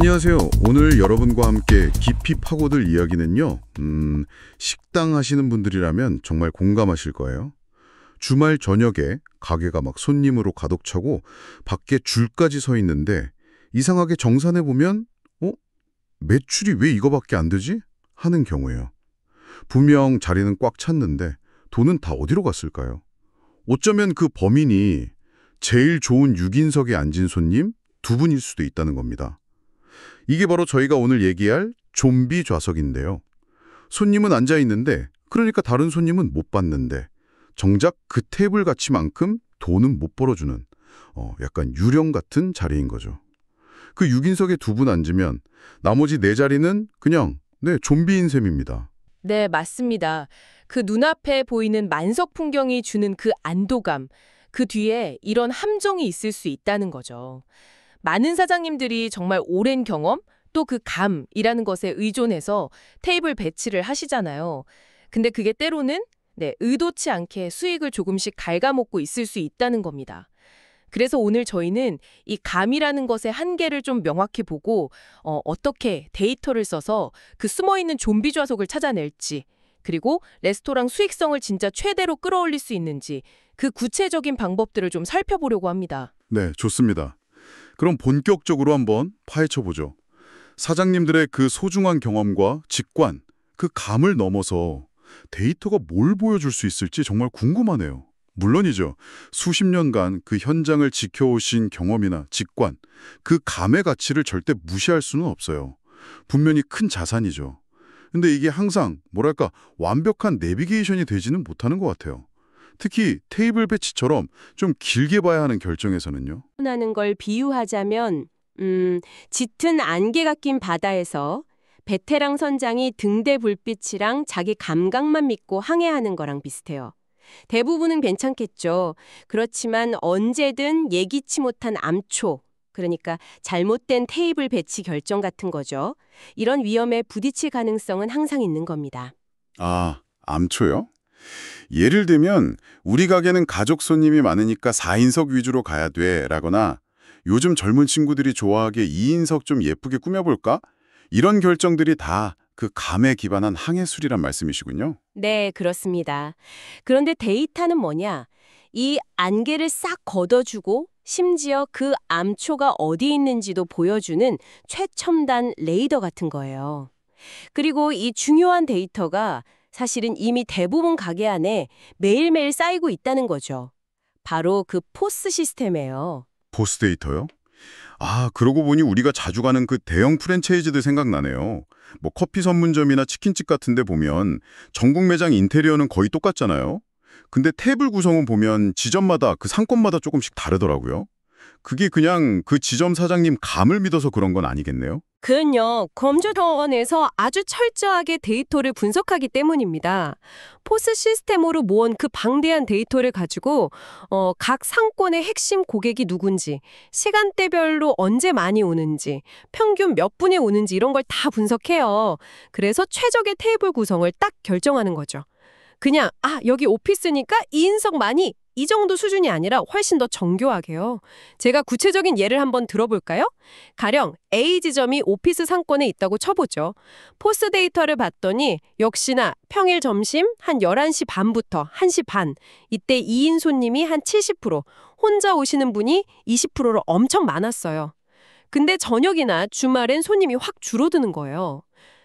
안녕하세요. 오늘 여러분과 함께 깊이 파고들 이야기는요. 식당 하시는 분들이라면 정말 공감하실 거예요. 주말 저녁에 가게가 막 손님으로 가득 차고 밖에 줄까지 서 있는데 이상하게 정산해 보면 매출이 왜 이거밖에 안 되지? 하는 경우예요. 분명 자리는 꽉 찼는데 돈은 다 어디로 갔을까요? 어쩌면 그 범인이 제일 좋은 6인석에 앉은 손님 두 분일 수도 있다는 겁니다. 이게 바로 저희가 오늘 얘기할 좀비 좌석인데요. 손님은 앉아 있는데, 그러니까 다른 손님은 못 봤는데 정작 그 테이블 가치만큼 돈은 못 벌어주는 약간 유령 같은 자리인 거죠. 그 6인석에 두 분 앉으면 나머지 네 자리는 그냥 좀비인 셈입니다. 네, 맞습니다. 그 눈앞에 보이는 만석 풍경이 주는 그 안도감, 그 뒤에 이런 함정이 있을 수 있다는 거죠. 많은 사장님들이 정말 오랜 경험, 또 그 감이라는 것에 의존해서 테이블 배치를 하시잖아요. 근데 그게 때로는 의도치 않게 수익을 조금씩 갉아먹고 있을 수 있다는 겁니다. 그래서 오늘 저희는 이 감이라는 것의 한계를 좀 명확히 보고 어떻게 데이터를 써서 그 숨어있는 좀비 좌석을 찾아낼지, 그리고 레스토랑 수익성을 진짜 최대로 끌어올릴 수 있는지 그 구체적인 방법들을 좀 살펴보려고 합니다. 네, 좋습니다. 그럼 본격적으로 한번 파헤쳐보죠. 사장님들의 그 소중한 경험과 직관, 그 감을 넘어서 데이터가 뭘 보여줄 수 있을지 정말 궁금하네요. 물론이죠. 수십 년간 그 현장을 지켜오신 경험이나 직관, 그 감의 가치를 절대 무시할 수는 없어요. 분명히 큰 자산이죠. 근데 이게 항상 완벽한 내비게이션이 되지는 못하는 것 같아요. 특히 테이블 배치처럼 좀 길게 봐야 하는 결정에서는요. 하는 걸 비유하자면 짙은 안개가 낀 바다에서 베테랑 선장이 등대 불빛이랑 자기 감각만 믿고 항해하는 거랑 비슷해요. 대부분은 괜찮겠죠. 그렇지만 언제든 예기치 못한 암초, 그러니까 잘못된 테이블 배치 결정 같은 거죠. 이런 위험에 부딪힐 가능성은 항상 있는 겁니다. 아, 암초요? 예를 들면 우리 가게는 가족 손님이 많으니까 4인석 위주로 가야 돼 라거나 요즘 젊은 친구들이 좋아하게 2인석 좀 예쁘게 꾸며볼까? 이런 결정들이 다 그 감에 기반한 항해술이란 말씀이시군요. 네, 그렇습니다. 그런데 데이터는 뭐냐? 이 안개를 싹 걷어주고 심지어 그 암초가 어디 있는지도 보여주는 최첨단 레이더 같은 거예요. 그리고 이 중요한 데이터가 사실은 이미 대부분 가게 안에 매일매일 쌓이고 있다는 거죠. 바로 그 포스 시스템이에요. 포스 데이터요? 아, 그러고 보니 우리가 자주 가는 그 대형 프랜차이즈들 생각나네요. 뭐 커피 전문점이나 치킨집 같은 데 보면 전국 매장 인테리어는 거의 똑같잖아요. 근데 테이블 구성은 보면 지점마다 그 상권마다 조금씩 다르더라고요. 그게 그냥 그 지점 사장님 감을 믿어서 그런 건 아니겠네요? 그건요, 컴퓨터원에서 아주 철저하게 데이터를 분석하기 때문입니다. 포스 시스템으로 모은 그 방대한 데이터를 가지고 각 상권의 핵심 고객이 누군지, 시간대별로 언제 많이 오는지, 평균 몇 분에 오는지 이런 걸 다 분석해요. 그래서 최적의 테이블 구성을 딱 결정하는 거죠. 그냥 여기 오피스니까 2인석 많이 이 정도 수준이 아니라 훨씬 더 정교하게요. 제가 구체적인 예를 한번 들어볼까요? 가령 A 지점이 오피스 상권에 있다고 쳐보죠. 포스 데이터를 봤더니 역시나 평일 점심 한 11시 반부터 1시 반, 이때 2인 손님이 한 70%, 혼자 오시는 분이 20%로 엄청 많았어요. 근데 저녁이나 주말엔 손님이 확 줄어드는 거예요.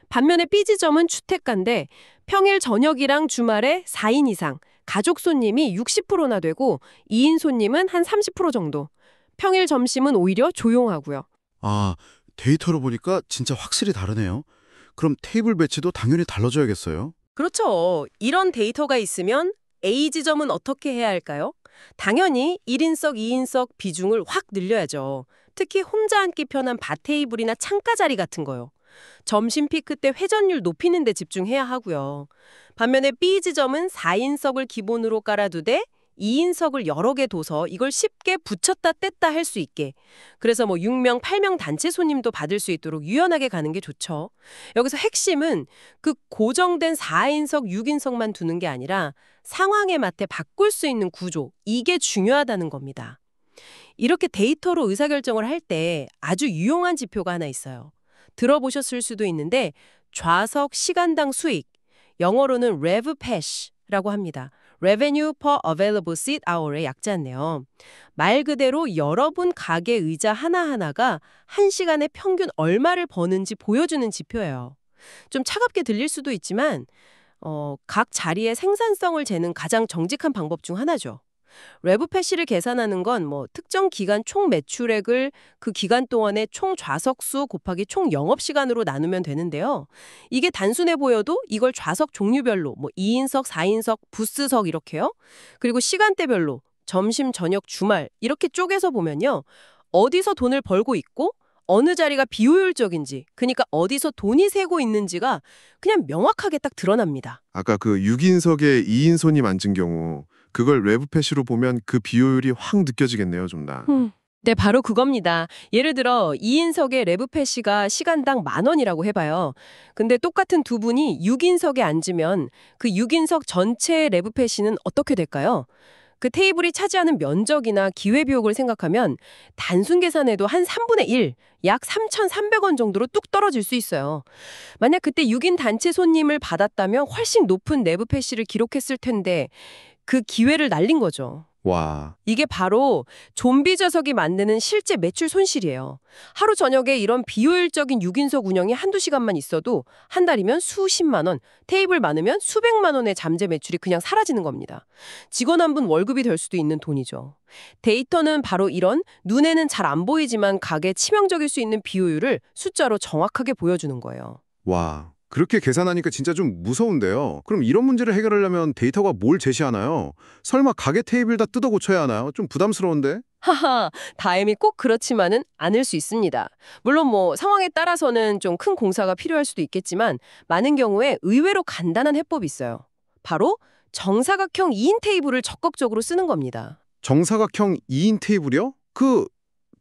반면에 B 지점은 주택가인데 평일 저녁이랑 주말에 4인 이상, 가족 손님이 60%나 되고 2인 손님은 한 30% 정도. 평일 점심은 오히려 조용하고요. 아, 데이터로 보니까 진짜 확실히 다르네요. 그럼 테이블 배치도 당연히 달라져야겠어요. 그렇죠. 이런 데이터가 있으면 A 지점은 어떻게 해야 할까요? 당연히 1인석, 2인석 비중을 확 늘려야죠. 특히 혼자 앉기 편한 바 테이블이나 창가 자리 같은 거요. 점심 피크 때 회전율 높이는 데 집중해야 하고요. 반면에 B 지점은 4인석을 기본으로 깔아두되 2인석을 여러 개 둬서 이걸 쉽게 붙였다 뗐다 할 수 있게. 그래서 6명, 8명 단체 손님도 받을 수 있도록 유연하게 가는 게 좋죠. 여기서 핵심은 그 고정된 4인석, 6인석만 두는 게 아니라 상황에 맞게 바꿀 수 있는 구조, 이게 중요하다는 겁니다. 이렇게 데이터로 의사결정을 할 때 아주 유용한 지표가 하나 있어요. 들어보셨을 수도 있는데 좌석 시간당 수익, 영어로는 RevPAS라고 합니다. Revenue per Available Seat Hour의 약자인데요. 말 그대로 여러분 가게 의자 하나하나가 1시간에 평균 얼마를 버는지 보여주는 지표예요. 좀 차갑게 들릴 수도 있지만 각 자리의 생산성을 재는 가장 정직한 방법 중 하나죠. 레브패시를 계산하는 건 특정 기간 총 매출액을 그 기간 동안의 총 좌석 수 곱하기 총 영업시간으로 나누면 되는데요. 이게 단순해 보여도 이걸 좌석 종류별로 2인석, 4인석, 부스석 이렇게요. 그리고 시간대별로 점심, 저녁, 주말 이렇게 쪼개서 보면요. 어디서 돈을 벌고 있고 어느 자리가 비효율적인지, 그러니까 어디서 돈이 새고 있는지가 그냥 명확하게 딱 드러납니다. 아까 그 6인석에 2인손이 앉은 경우 그걸 레브패시로 보면 그 비효율이 확 느껴지겠네요, 좀 나. 네, 바로 그겁니다. 예를 들어 2인석의 레브패시가 시간당 10,000원이라고 해봐요. 근데 똑같은 두 분이 6인석에 앉으면 그 6인석 전체의 레브패시는 어떻게 될까요? 그 테이블이 차지하는 면적이나 기회비용을 생각하면 단순 계산해도 한 3분의 1, 약 3,300원 정도로 뚝 떨어질 수 있어요. 만약 그때 6인 단체 손님을 받았다면 훨씬 높은 레브패시를 기록했을 텐데 그 기회를 날린 거죠. 와, 이게 바로 좀비 좌석이 만드는 실제 매출 손실이에요. 하루 저녁에 이런 비효율적인 6인석 운영이 한두 시간만 있어도 한 달이면 수십만 원, 테이블 많으면 수백만 원의 잠재 매출이 그냥 사라지는 겁니다. 직원 한 분 월급이 될 수도 있는 돈이죠. 데이터는 바로 이런 눈에는 잘 안 보이지만 가게에 치명적일 수 있는 비효율을 숫자로 정확하게 보여주는 거예요. 와, 그렇게 계산하니까 진짜 좀 무서운데요. 그럼 이런 문제를 해결하려면 데이터가 뭘 제시하나요? 설마 가게 테이블 다 뜯어 고쳐야 하나요? 좀 부담스러운데? 하하, 다행히 꼭 그렇지만은 않을 수 있습니다. 물론 상황에 따라서는 좀 큰 공사가 필요할 수도 있겠지만 많은 경우에 의외로 간단한 해법이 있어요. 바로 정사각형 2인 테이블을 적극적으로 쓰는 겁니다. 정사각형 2인 테이블이요? 그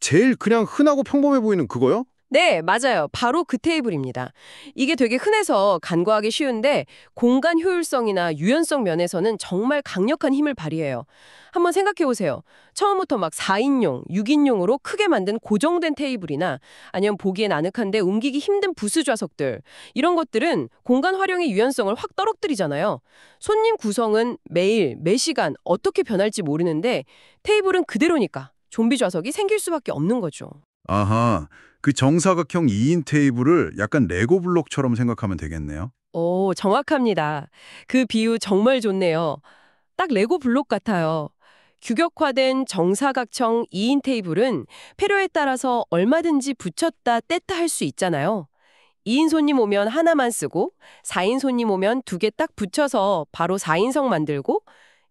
제일 그냥 흔하고 평범해 보이는 그거요? 네, 맞아요. 바로 그 테이블입니다. 이게 되게 흔해서 간과하기 쉬운데 공간 효율성이나 유연성 면에서는 정말 강력한 힘을 발휘해요. 한번 생각해 보세요. 처음부터 막 4인용, 6인용으로 크게 만든 고정된 테이블이나 아니면 보기엔 아늑한데 옮기기 힘든 부스 좌석들, 이런 것들은 공간 활용의 유연성을 확 떨어뜨리잖아요. 손님 구성은 매일, 매시간 어떻게 변할지 모르는데 테이블은 그대로니까 좀비 좌석이 생길 수밖에 없는 거죠. 아하, 그 정사각형 2인 테이블을 약간 레고 블록처럼 생각하면 되겠네요. 오, 정확합니다. 그 비유 정말 좋네요. 딱 레고 블록 같아요. 규격화된 정사각형 2인 테이블은 필요에 따라서 얼마든지 붙였다 뗐다 할 수 있잖아요. 2인 손님 오면 하나만 쓰고 4인 손님 오면 2개 딱 붙여서 바로 4인석 만들고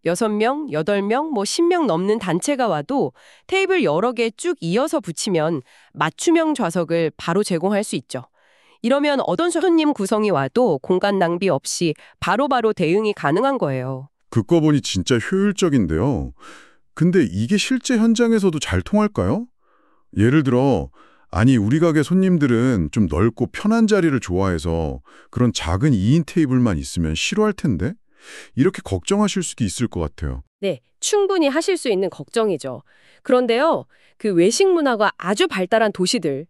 6명, 8명, 10명 넘는 단체가 와도 테이블 여러 개 쭉 이어서 붙이면 맞춤형 좌석을 바로 제공할 수 있죠. 이러면 어떤 손님 구성이 와도 공간 낭비 없이 바로바로 대응이 가능한 거예요. 듣고 보니 진짜 효율적인데요. 근데 이게 실제 현장에서도 잘 통할까요? 예를 들어, 아니 우리 가게 손님들은 좀 넓고 편한 자리를 좋아해서 그런 작은 2인 테이블만 있으면 싫어할 텐데? 이렇게 걱정하실 수도 있을 것 같아요. 네, 충분히 하실 수 있는 걱정이죠. 그런데요, 그 외식 문화가 아주 발달한 도시들,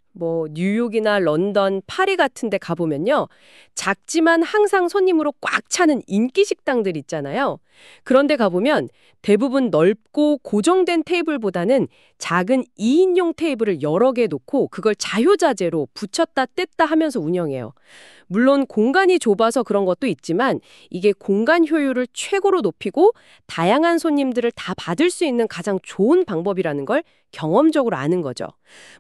뉴욕이나 런던, 파리 같은 데 가보면요. 작지만 항상 손님으로 꽉 차는 인기 식당들 있잖아요. 그런데 가보면 대부분 넓고 고정된 테이블보다는 작은 2인용 테이블을 여러 개 놓고 그걸 자유자재로 붙였다 뗐다 하면서 운영해요. 물론 공간이 좁아서 그런 것도 있지만 이게 공간 효율을 최고로 높이고 다양한 손님들을 다 받을 수 있는 가장 좋은 방법이라는 걸 경험적으로 아는 거죠.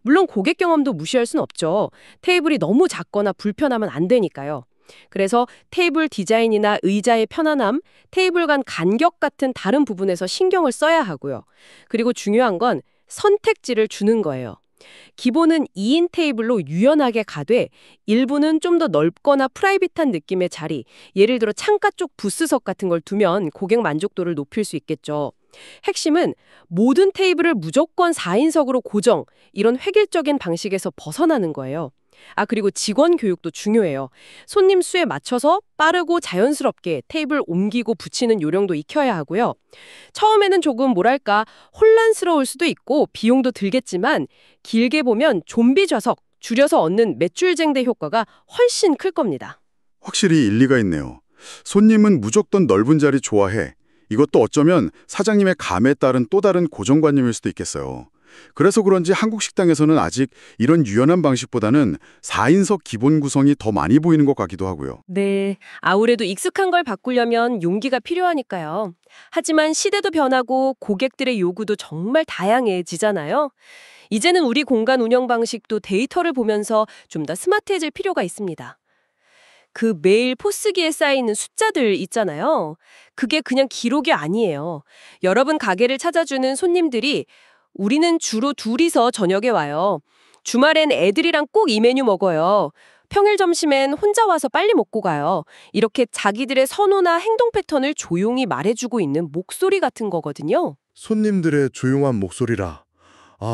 물론 고객 경험도 무시할 순 없죠. 테이블이 너무 작거나 불편하면 안 되니까요. 그래서 테이블 디자인이나 의자의 편안함, 테이블 간 간격 같은 다른 부분에서 신경을 써야 하고요. 그리고 중요한 건 선택지를 주는 거예요. 기본은 2인 테이블로 유연하게 가되 일부는 좀 더 넓거나 프라이빗한 느낌의 자리, 예를 들어 창가 쪽 부스석 같은 걸 두면 고객 만족도를 높일 수 있겠죠. 핵심은 모든 테이블을 무조건 4인석으로 고정, 이런 획일적인 방식에서 벗어나는 거예요. 그리고 직원 교육도 중요해요. 손님 수에 맞춰서 빠르고 자연스럽게 테이블 옮기고 붙이는 요령도 익혀야 하고요. 처음에는 조금 뭐랄까 혼란스러울 수도 있고 비용도 들겠지만 길게 보면 좀비 좌석, 줄여서 얻는 매출쟁대 효과가 훨씬 클 겁니다. 확실히 일리가 있네요. 손님은 무조건 넓은 자리 좋아해. 이것도 어쩌면 사장님의 감에 따른 또 다른 고정관념일 수도 있겠어요. 그래서 그런지 한국 식당에서는 아직 이런 유연한 방식보다는 4인석 기본 구성이 더 많이 보이는 것 같기도 하고요. 네, 아무래도 익숙한 걸 바꾸려면 용기가 필요하니까요. 하지만 시대도 변하고 고객들의 요구도 정말 다양해지잖아요. 이제는 우리 공간 운영 방식도 데이터를 보면서 좀 더 스마트해질 필요가 있습니다. 그 매일 포스기에 쌓이는 숫자들 있잖아요. 그게 그냥 기록이 아니에요. 여러분 가게를 찾아주는 손님들이 우리는 주로 둘이서 저녁에 와요. 주말엔 애들이랑 꼭 이 메뉴 먹어요. 평일 점심엔 혼자 와서 빨리 먹고 가요. 이렇게 자기들의 선호나 행동 패턴을 조용히 말해주고 있는 목소리 같은 거거든요. 손님들의 조용한 목소리라.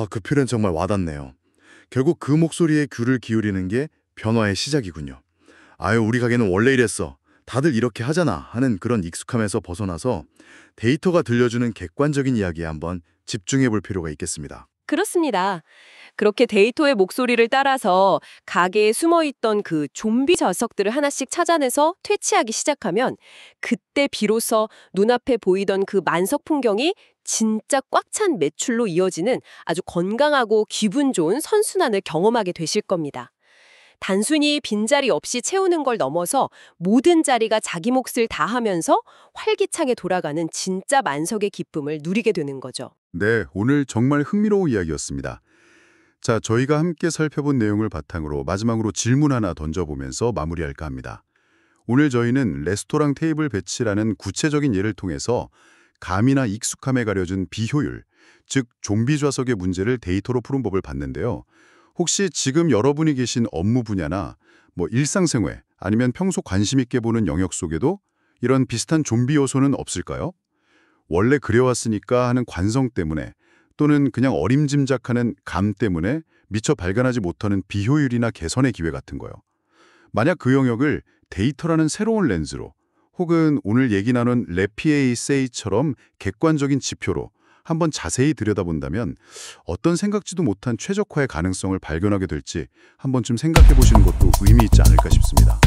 그 표현 정말 와닿네요. 결국 그 목소리에 귀를 기울이는 게 변화의 시작이군요. 우리 가게는 원래 이랬어. 다들 이렇게 하잖아 하는 그런 익숙함에서 벗어나서 데이터가 들려주는 객관적인 이야기에 한번 집중해 볼 필요가 있겠습니다. 그렇습니다. 그렇게 데이터의 목소리를 따라서 가게에 숨어있던 그 좀비 좌석들을 하나씩 찾아내서 퇴치하기 시작하면 그때 비로소 눈앞에 보이던 그 만석 풍경이 진짜 꽉 찬 매출로 이어지는 아주 건강하고 기분 좋은 선순환을 경험하게 되실 겁니다. 단순히 빈자리 없이 채우는 걸 넘어서 모든 자리가 자기 몫을 다하면서 활기차게 돌아가는 진짜 만석의 기쁨을 누리게 되는 거죠. 네, 오늘 정말 흥미로운 이야기였습니다. 자, 저희가 함께 살펴본 내용을 바탕으로 마지막으로 질문 하나 던져보면서 마무리할까 합니다. 오늘 저희는 레스토랑 테이블 배치라는 구체적인 예를 통해서 감이나 익숙함에 가려진 비효율, 즉 좀비 좌석의 문제를 데이터로 푸는 법을 봤는데요. 혹시 지금 여러분이 계신 업무 분야나 일상생활 아니면 평소 관심 있게 보는 영역 속에도 이런 비슷한 좀비 요소는 없을까요? 원래 그래왔으니까 하는 관성 때문에 또는 그냥 어림짐작하는 감 때문에 미처 발견하지 못하는 비효율이나 개선의 기회 같은 거요. 만약 그 영역을 데이터라는 새로운 렌즈로 혹은 오늘 얘기 나눈 레피에이세이처럼 객관적인 지표로 한번 자세히 들여다본다면 어떤 생각지도 못한 최적화의 가능성을 발견하게 될지 한 번쯤 생각해 보시는 것도 의미 있지 않을까 싶습니다.